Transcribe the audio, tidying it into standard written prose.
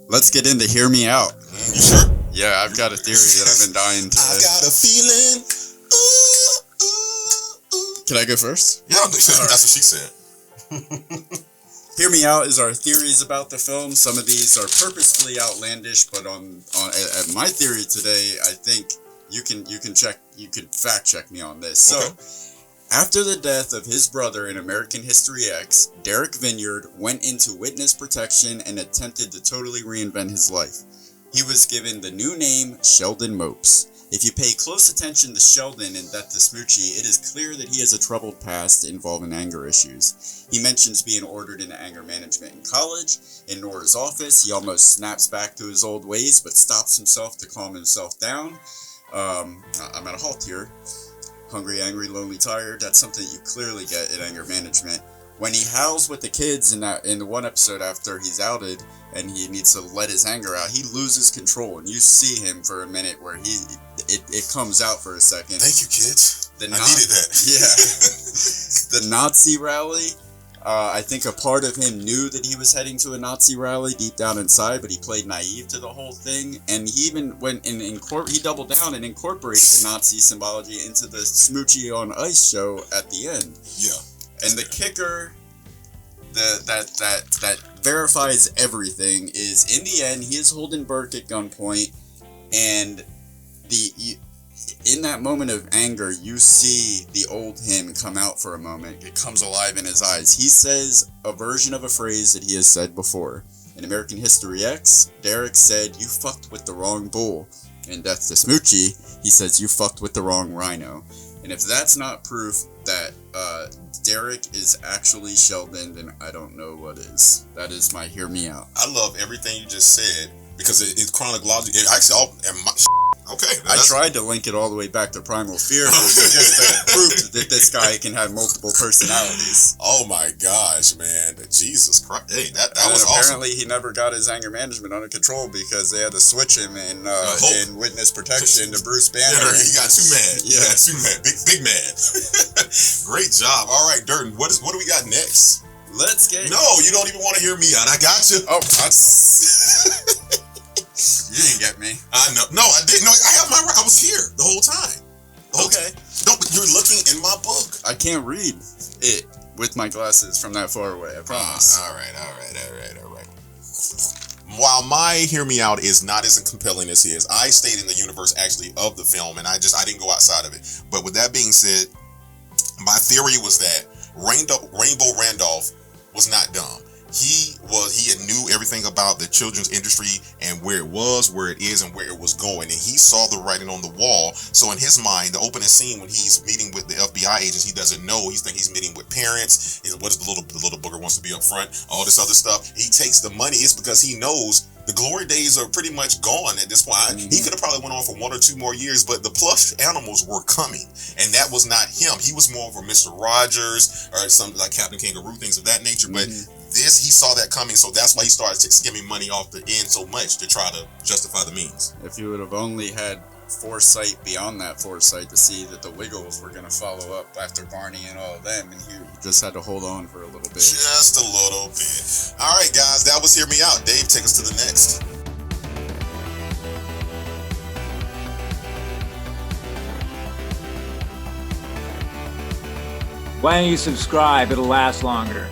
Let's get into Hear Me Out. You sure? Yeah, I've got a theory that I've been dying to. I got a feeling. Can I go first? Yeah, that's what she said. Hear Me Out is our theories about the film. Some of these are purposefully outlandish, but on at my theory today, I think you can fact check me on this. So, after the death of his brother in American History X, Derek Vineyard went into witness protection and attempted to totally reinvent his life. He was given the new name Sheldon Mopes. If you pay close attention to Sheldon in Death To Smoochy, it is clear that he has a troubled past involving anger issues. He mentions being ordered into anger management in college. In Nora's office, he almost snaps back to his old ways, but stops himself to calm himself down. I'm at a halt here. Hungry, angry, lonely, tired. That's something that you clearly get in anger management. When he howls with the kids in the one episode after he's outed and he needs to let his anger out, he loses control, and you see him for a minute where it comes out for a second. Thank you, kids. I needed that. Yeah. The Nazi rally. I think a part of him knew that he was heading to a Nazi rally deep down inside, but he played naive to the whole thing. And he even went and he doubled down and incorporated the Nazi symbology into the Smoochy on Ice show at the end. Yeah. And the kicker that verifies everything is, in the end, he is holding Burke at gunpoint, and in that moment of anger, you see the old him come out for a moment. It comes alive in his eyes. He says a version of a phrase that he has said before. In American History X, Derek said, "You fucked with the wrong bull." In Death To Smoochy, he says, "You fucked with the wrong rhino." And if that's not proof that Derek is actually Sheldon, then I don't know what is. That is my Hear Me Out. I love everything you just said because it's chronological. Okay. I tried to link it all the way back to Primal Fear, just to prove that this guy can have multiple personalities. Oh my gosh, man. Jesus Christ. Hey, that was apparently awesome. He never got his anger management under control because they had to switch him in witness protection to Bruce Banner. He got too mad. Yeah. He got too mad. Big mad. Great job. All right, Durden, what do we got next? Let's get... No, you don't even want to hear me out. I got you. Oh, you didn't get me. I know. No, I didn't. No, I was here the whole time. Okay. No, but you're looking in my book. I can't read it with my glasses from that far away, I promise. All right. While my Hear Me Out is not as compelling as his, I stayed in the universe actually of the film, and I didn't go outside of it. But with that being said, my theory was that Rainbow Randolph was not dumb. He knew everything about the children's industry and where it was, where it is, and where it was going. And he saw the writing on the wall. So in his mind, the opening scene when he's meeting with the FBI agents, he doesn't know. He thinks he's meeting with parents. What is the little booger wants to be up front? All this other stuff. He takes the money. It's because he knows the glory days are pretty much gone at this point. Mm-hmm. He could have probably went on for 1 or 2 more years, but the plush animals were coming, and that was not him. He was more of a Mr. Rogers or something like Captain Kangaroo, things of that nature. But he saw that coming, so that's why he started skimming money off the end so much to try to justify the means. If you would have only had foresight beyond that foresight to see that the Wiggles were going to follow up after Barney and all of them, and you just had to hold on for a little bit. Just a little bit. All right, guys, that was Hear Me Out. Dave, take us to the next. Why don't you subscribe? It'll last longer.